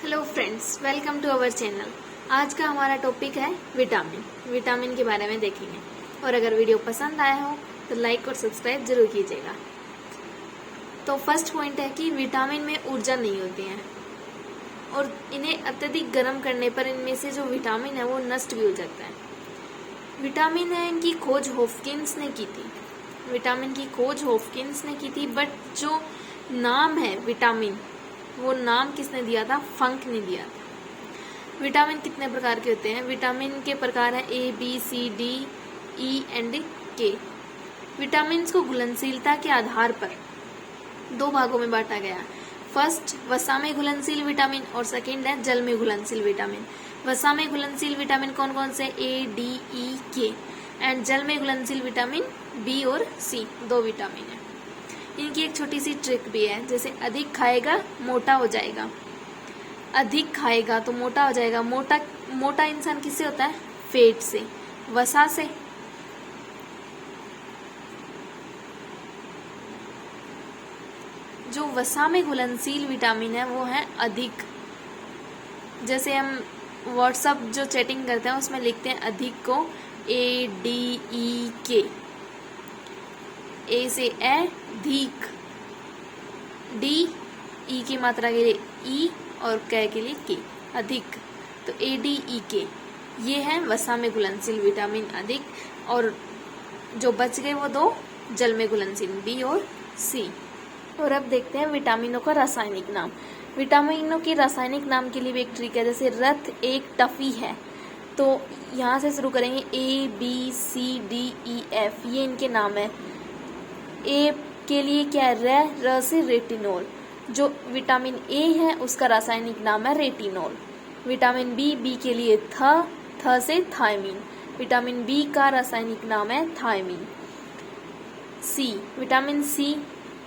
Hello friends, welcome to our channel. आज का हमारा टॉपिक है विटामिन के बारे में देखेंगे। और अगर वीडियो पसंद आया हो तो लाइक और सब्सक्राइब जरूर कीजिएगा। तो फर्स्ट पॉइंट है कि विटामिन में ऊर्जा नहीं होती है और इन्हें अत्यधिक गर्म करने पर इनमें से जो विटामिन है वो नष्ट भी हो जाता है। विटामिन है, इनकी खोज हॉपकिंस ने की थी। विटामिन की खोज हॉपकिंस ने की थी, बट जो नाम है विटामिन, वो नाम किसने दिया था? फंक ने दिया था। विटामिन कितने प्रकार के होते हैं? विटामिन के प्रकार हैं A, B, C, D, E and K. Vitamin को घुलनशीलता के आधार पर दो भागों में बांटा गया। फर्स्ट, वसा में घुलनशील विटामिन और सेकंड है जल में घुलनशील विटामिन। वसा में घुलनशील विटामिन कौन कौन से? ए, डी, ई, के। एंड जल में घुलनशील विटामिन बी और सी, दो विटामिन है। इनकी एक छोटी सी ट्रिक भी है, जैसे अधिक खाएगा मोटा हो जाएगा। अधिक खाएगा तो मोटा हो जाएगा। मोटा इंसान किससे होता है? फैट से, वसा से। जो वसा में घुलनशील विटामिन है वो है अधिक। जैसे हम व्हाट्सएप जो चैटिंग करते हैं उसमें लिखते हैं अधिक को ए, डी, ई, के। ए से अधिक, डी, ई की मात्रा के लिए ई और क के लिए के, अधिक। तो ए, डी, ई, के ये है वसा में घुलनशील विटामिन अधिक। और जो बच गए वो दो जल में घुलनशील, बी और सी। और अब देखते हैं विटामिनों का रासायनिक नाम। विटामिनों के रासायनिक नाम के लिए भी एक ट्रिक है। जैसे रथ एक टफी है, तो यहाँ से शुरू करेंगे ए, बी, सी, डी, ई, एफ, ये इनके नाम है। ए के लिए क्या है? र से रेटिनोल। जो विटामिन ए है उसका रासायनिक नाम है रेटिनोल। विटामिन बी, बी के लिए थ से थायमीन। विटामिन बी का रासायनिक नाम है थायमीन। सी, विटामिन सी,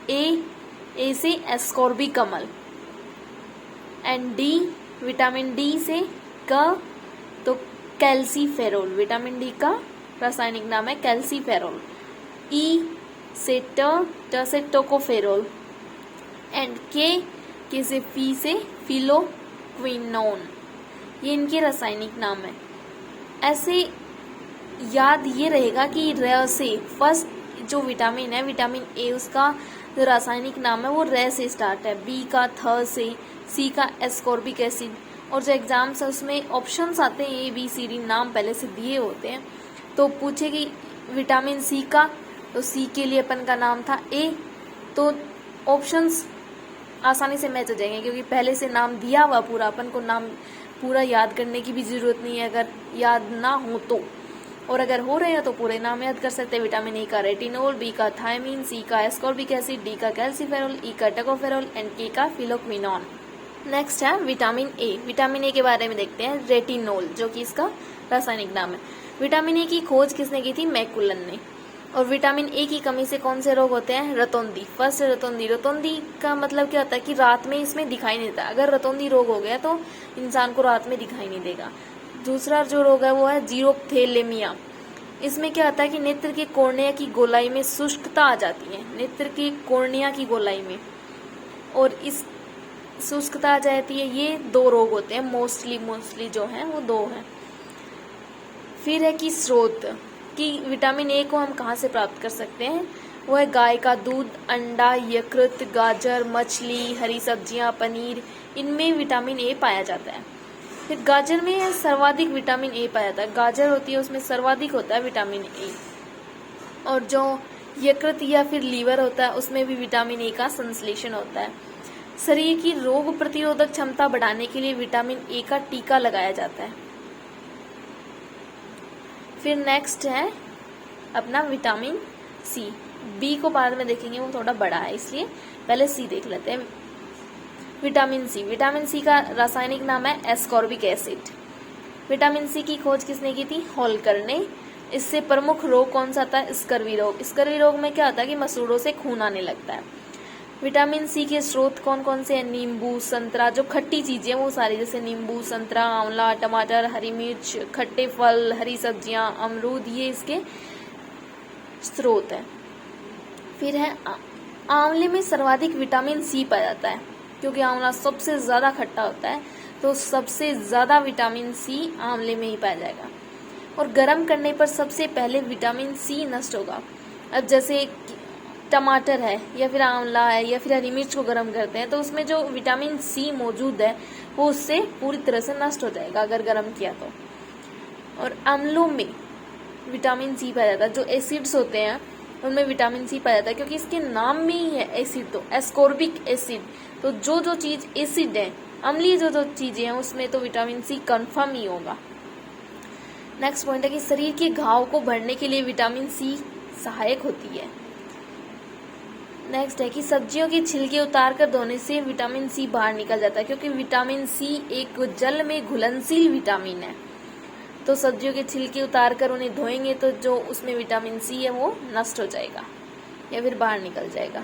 ए से एस्कॉर्बिक अम्ल। एंड डी, विटामिन डी से क, तो कैल्सीफेरोल। विटामिन डी का रासायनिक नाम है कैल्सीफेरोल। ई से ट से टोकोफेरोल। एंड के से फी से फिलोक्विनोन। ये इनके रासायनिक नाम है। ऐसे याद ये रहेगा कि र से फर्स्ट जो विटामिन है विटामिन ए, उसका जो रासायनिक नाम है वो र से स्टार्ट है। बी का थ से, सी का एस्कॉर्बिक एसिड। और जो एग्जाम्स है उसमें ऑप्शंस आते हैं ए, बी, सी, डी, नाम पहले से दिए होते हैं। तो पूछे कि विटामिन सी का, तो सी के लिए अपन का नाम था ए, तो ऑप्शंस आसानी से मैच हो जाएंगे क्योंकि पहले से नाम दिया हुआ पूरा। अपन को नाम पूरा याद करने की भी जरूरत नहीं है अगर याद ना हो तो। और अगर हो रहे हैं तो पूरे नाम याद कर सकते हैं। विटामिन ए का रेटिनोल, बी का थायमीन, सी का एस्कॉर्बिक एसिड, डी का कैल्सीफेरोल, ई का टोकोफेरोल एंड के का फिलोक्विनोन। नेक्स्ट है विटामिन ए। विटामिन ए के बारे में देखते हैं। रेटिनोल जो कि इसका रासायनिक नाम है। विटामिन ए की खोज किसने की थी? मैकुलन ने। और विटामिन ए की कमी से कौन से रोग होते हैं? रतौंधी। फर्स्ट रतौंधी। रतौंधी का मतलब क्या होता है कि रात में इसमें दिखाई नहीं देता। अगर रतौंधी रोग हो गया तो इंसान को रात में दिखाई नहीं देगा। दूसरा जो रोग है वो है जीरोप्थेलेमिया। इसमें क्या होता है कि नेत्र के कॉर्निया की गोलाई में शुष्कता आ जाती है। नेत्र की कॉर्निया की गोलाई में, और इस शुष्कता आ जाती है। ये दो रोग होते हैं मोस्टली जो हैं वो दो हैं। फिर है कि स्रोत कि विटामिन ए को हम कहाँ से प्राप्त कर सकते हैं? वो है गाय का दूध, अंडा, यकृत, गाजर, मछली, हरी सब्जियां, पनीर, इनमें विटामिन ए पाया जाता है। फिर गाजर में सर्वाधिक विटामिन ए पाया जाता है। गाजर होती है उसमें सर्वाधिक होता है विटामिन ए। और जो यकृत या फिर लीवर होता है उसमें भी विटामिन ए का संश्लेषण होता है। शरीर की रोग प्रतिरोधक क्षमता बढ़ाने के लिए विटामिन ए का टीका लगाया जाता है। फिर नेक्स्ट है अपना विटामिन सी। बी को बाद में देखेंगे, वो थोड़ा बड़ा है इसलिए पहले सी देख लेते हैं। Vitamin C. विटामिन सी का रासायनिक नाम है एस्कॉर्बिक एसिड। विटामिन सी की खोज किसने की थी? होल्कर ने। इससे प्रमुख रोग कौन सा था? स्कर्वी रोग। स्कर्वी रोग में क्या होता है कि मसूड़ों से खून आने लगता है। विटामिन सी के स्रोत कौन कौन से हैं? नींबू, संतरा, जो खट्टी चीजें वो सारी, जैसे नींबू, संतरा, आंवला, टमाटर, हरी मिर्च, खट्टे फल, हरी सब्जियां, अमरूद, ये इसके स्रोत है। फिर है आंवले में सर्वाधिक विटामिन सी पाया जाता है क्योंकि आंवला सबसे ज्यादा खट्टा होता है। तो सबसे ज़्यादा विटामिन सी आंवले में ही पाया जाएगा। और गर्म करने पर सबसे पहले विटामिन सी नष्ट होगा। अब जैसे टमाटर है या फिर आंवला है या फिर हरी मिर्च को गर्म करते हैं तो उसमें जो विटामिन सी मौजूद है वो उससे पूरी तरह से नष्ट हो जाएगा अगर गर्म किया तो। और अम्लों में विटामिन सी पाया जाता है, जो एसिड्स होते हैं उनमें विटामिन सी पाया जाता है, क्योंकि इसके नाम में ही है एसिड, तो एस्कॉर्बिक एसिड। तो जो चीज़ एसिड है, अम्लीय जो चीज़ें हैं उसमें तो विटामिन सी कन्फर्म ही होगा। नेक्स्ट पॉइंट है कि शरीर के घाव को भरने के लिए विटामिन सी सहायक होती है। नेक्स्ट है कि सब्जियों के छिलके उतार कर धोने से विटामिन सी बाहर निकल जाता है, क्योंकि विटामिन सी एक जल में घुलनशील विटामिन है। तो सब्जियों के छिलके उतार कर उन्हें धोएंगे तो जो उसमें विटामिन सी है वो नष्ट हो जाएगा या फिर बाहर निकल जाएगा।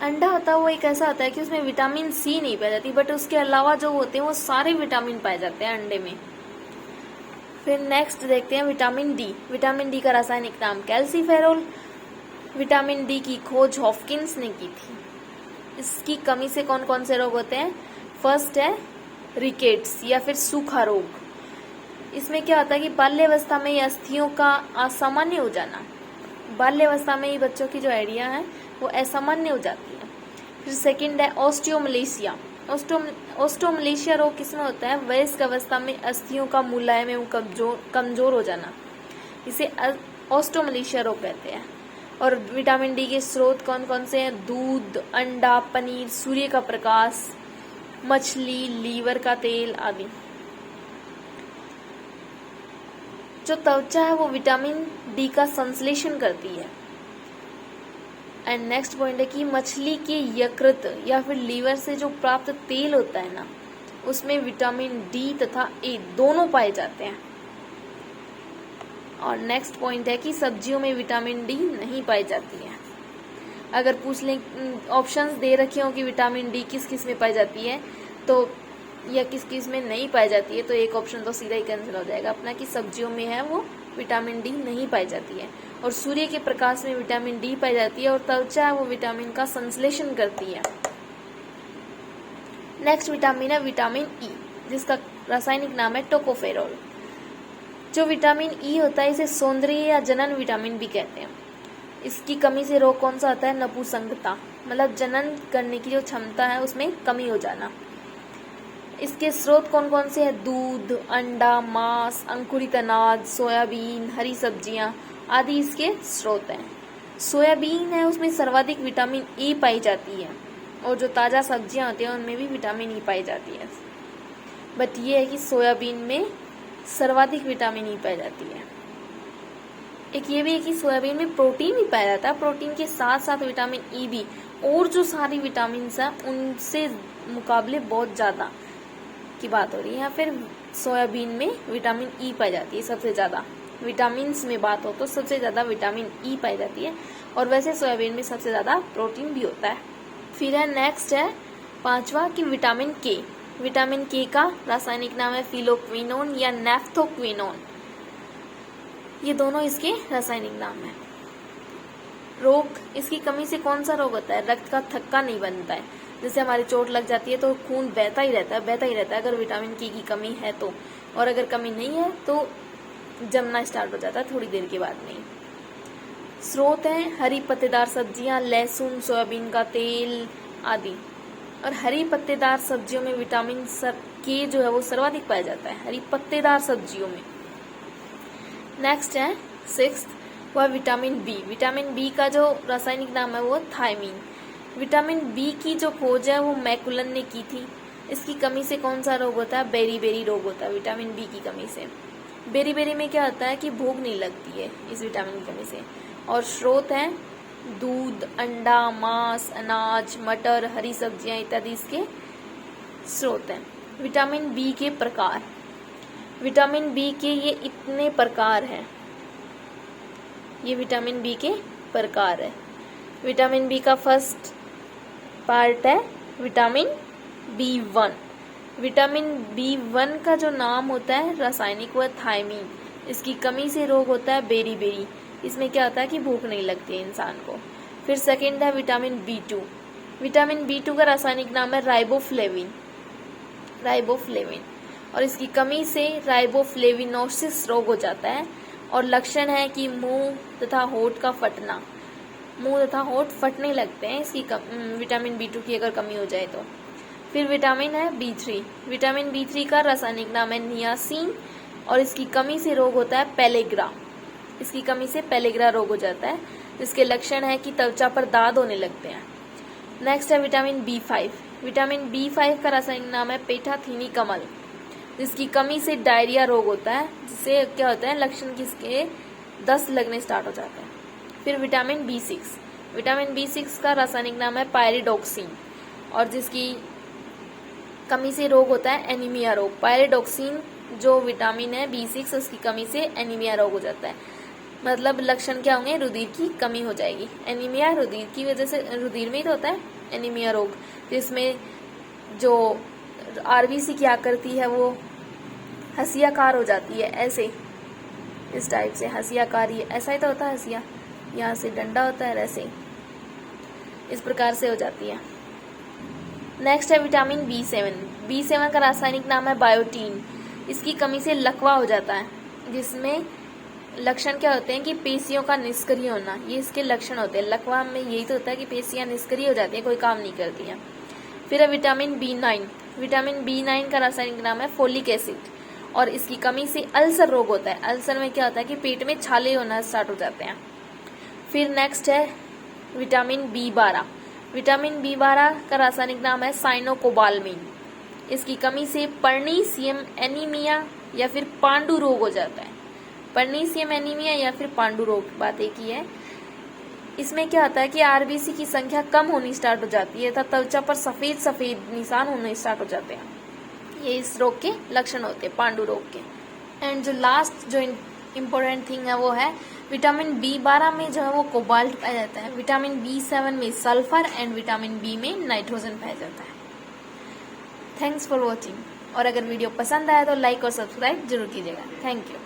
अंडा होता है वो एक ऐसा होता है कि उसमें विटामिन सी नहीं पाई जाती, बट उसके अलावा जो होते हैं वो सारे विटामिन पाए जाते हैं अंडे में। फिर नेक्स्ट देखते हैं विटामिन डी। विटामिन डी का रासायनिक नाम कैल्सीफेरोल। विटामिन डी की खोज हॉपकिंस ने की थी। इसकी कमी से कौन कौन से रोग होते हैं? फर्स्ट है रिकेट्स या फिर सूखा रोग। इसमें क्या होता है कि बाल्यावस्था में ही अस्थियों का असामान्य हो जाना। बाल्यावस्था में ही बच्चों की जो आइडिया है वो असामान्य हो जाती है। फिर सेकंड है ऑस्टियोमलेशिया। ऑस्टियोमलेशिया रोग किसमें होता है? वयस्क अवस्था में अस्थियों का मुलायम एवं कमजोर हो जाना, इसे ऑस्टियोमलेशिया रोग कहते हैं। और विटामिन डी के स्रोत कौन कौन से हैं? दूध, अंडा, पनीर, सूर्य का प्रकाश, मछली, लीवर का तेल आदि। जो त्वचा है वो विटामिन डी का संश्लेषण करती है। एंड नेक्स्ट पॉइंट है कि मछली के यकृत या फिर लीवर से जो प्राप्त तेल होता है ना, उसमें विटामिन डी तथा ए दोनों पाए जाते हैं। और नेक्स्ट पॉइंट है कि सब्जियों में विटामिन डी नहीं पाई जाती है। अगर पूछ लें, ऑप्शंस दे रखे हो कि विटामिन डी किस किस में पाई जाती है तो या किस किस में नहीं पाई जाती है, तो एक ऑप्शन तो सीधा ही कैंसिल हो जाएगा अपना कि सब्जियों में है वो विटामिन डी नहीं पाई जाती है। और सूर्य के प्रकाश में विटामिन डी पाई जाती है और त्वचा है वो विटामिन का संश्लेषण करती है। नेक्स्ट विटामिन है विटामिन ई, जिसका रासायनिक नाम है टोकोफेरोल। जो विटामिन ई होता है इसे सौंदर्य या जनन विटामिन भी कहते हैं। इसकी कमी से रोग कौन सा आता है? नपुंसकता, मतलब जनन करने की जो क्षमता है उसमें कमी हो जाना। इसके स्रोत कौन कौन से हैं? दूध, अंडा, मांस, अंकुरित अनाज, सोयाबीन, हरी सब्जियां आदि इसके स्रोत हैं। सोयाबीन है उसमें सर्वाधिक विटामिन ई पाई जाती है और जो ताज़ा सब्जियां होती हैं उनमें भी विटामिन ई पाई जाती है। बट ये है कि सोयाबीन में सर्वाधिक विटामिन ई पाई जाती है। एक ये भी है कि सोयाबीन में प्रोटीन भी पाया जाता है, प्रोटीन के साथ साथ विटामिन ई भी, और जो सारी विटामिन हैं उनसे मुकाबले बहुत ज़्यादा की बात हो रही है। या फिर सोयाबीन में विटामिन ई पाई जाती है सबसे ज़्यादा। विटामिन्स में बात हो तो सबसे ज़्यादा विटामिन ई पाई जाती है, और वैसे सोयाबीन में सबसे ज़्यादा प्रोटीन भी होता है। फिर है नेक्स्ट है पांचवा कि विटामिन के। विटामिन के का रासायनिक नाम है फिलोक्विनोन या नेफ्थोक्विनोन। ये दोनों इसके रासायनिक नाम है। रोग, इसकी कमी से कौन सा रोग होता है? रक्त का थक्का नहीं बनता है। जैसे हमारी चोट लग जाती है तो खून बहता ही रहता है अगर विटामिन के की कमी है तो, और अगर कमी नहीं है तो जमना स्टार्ट हो जाता है थोड़ी देर के बाद में ही। स्रोत हैं हरी पत्तेदार सब्जियां, लहसुन, सोयाबीन का तेल आदि। और हरी पत्तेदार सब्जियों में विटामिन के जो है वो सर्वाधिक पाया जाता है, हरी पत्तेदार सब्जियों में। नेक्स्ट है सिक्स्थ, वह विटामिन बी। विटामिन बी का जो रासायनिक नाम है वो थायमीन। विटामिन बी की जो खोज है वो मैकुलन ने की थी। इसकी कमी से कौन सा रोग होता है? बेरी रोग होता है विटामिन बी की कमी से। बेरी में क्या होता है कि भूख नहीं लगती है इस विटामिन की कमी से। और स्रोत हैं दूध, अंडा, मांस, अनाज, मटर, हरी सब्जियां इत्यादि इसके स्रोत हैं। विटामिन बी के प्रकार। विटामिन बी के ये इतने प्रकार हैं, ये विटामिन बी के प्रकार है। विटामिन बी का फर्स्ट पार्ट है विटामिन B1। विटामिन B1 का जो नाम होता है रासायनिक वो थायमीन। इसकी कमी से रोग होता है बेरी। इसमें क्या होता है कि भूख नहीं लगती है इंसान को। फिर सेकंड है विटामिन B2। विटामिन B2 का रासायनिक नाम है राइबोफ्लेविन। राइबोफ्लेविन, और इसकी कमी से राइबोफ्लेविनोसिस रोग हो जाता है। और लक्षण है कि मुंह तथा होठ का फटना, मुंह तथा होठ फटने लगते हैं इसकी विटामिन B2 की अगर कमी हो जाए तो। फिर विटामिन है B3। विटामिन B3 का रासायनिक नाम है नियासिन, और इसकी कमी से रोग होता है पेलेग्रा। इसकी कमी से पेलेग्रा रोग हो जाता है, जिसके लक्षण है कि त्वचा पर दाद होने लगते हैं। नेक्स्ट है विटामिन B5। विटामिन B5 का रासायनिक नाम है पेटाथीनी कमल, जिसकी कमी से डायरिया रोग होता है, जिससे क्या होता है लक्षण किसके दस्त लगने स्टार्ट हो जाते हैं। फिर विटामिन B6। विटामिन B6 का रासायनिक नाम है पायरिडोक्सिन, और जिसकी कमी से रोग होता है एनीमिया रोग। पायरिडोक्सिन जो विटामिन है B6, उसकी कमी से एनीमिया रोग हो जाता है। मतलब लक्षण क्या होंगे, रुधिर की कमी हो जाएगी। एनीमिया रुधिर की वजह से, रुधिर में ही तो होता है एनीमिया रोग, जिसमें जो आरबीसी की आकृति है वो हसियाकार हो जाती है, ऐसे इस टाइप से हसियाकार, ऐसा ही तो होता है हसिया, यहाँ से डंडा होता है, ऐसे इस प्रकार से हो जाती है। नेक्स्ट है विटामिन B7। B7 का रासायनिक नाम है बायोटीन। इसकी कमी से लकवा हो जाता है, जिसमें लक्षण क्या होते हैं कि पेशियों का निष्क्रिय होना, ये इसके लक्षण होते हैं। लकवा में यही तो होता है कि पेशियां निष्क्रिय हो जाती हैं, कोई काम नहीं करती हैं। फिर है विटामिन B9। विटामिन B9 का रासायनिक नाम है फोलिक एसिड, और इसकी कमी से अल्सर रोग होता है। अल्सर में क्या होता है कि पेट में छाले होना स्टार्ट हो जाते हैं। फिर नेक्स्ट है विटामिन B12। विटामिन B12 का रासायनिक नाम है साइनोकोबालमिन। इसकी कमी से पर्नीशियम एनीमिया या फिर पांडु रोग हो जाता है। पर्नीशियम एनीमिया या फिर पांडु रोग, बात एक ही है। इसमें क्या होता है कि आरबीसी की संख्या कम होनी स्टार्ट हो जाती है तथा त्वचा पर सफेद सफेद निशान होने स्टार्ट हो जाते हैं। ये इस रोग के लक्षण होते हैं, पांडु रोग के। एंड जो लास्ट जो इम्पोर्टेंट थिंग है वो है विटामिन B12 में जो है वो कोबाल्ट पाया जाता है, विटामिन B7 में सल्फर, एंड विटामिन B में नाइट्रोजन पाया जाता है। थैंक्स फॉर वॉचिंग, और अगर वीडियो पसंद आया तो लाइक और सब्सक्राइब जरूर कीजिएगा। Thank you.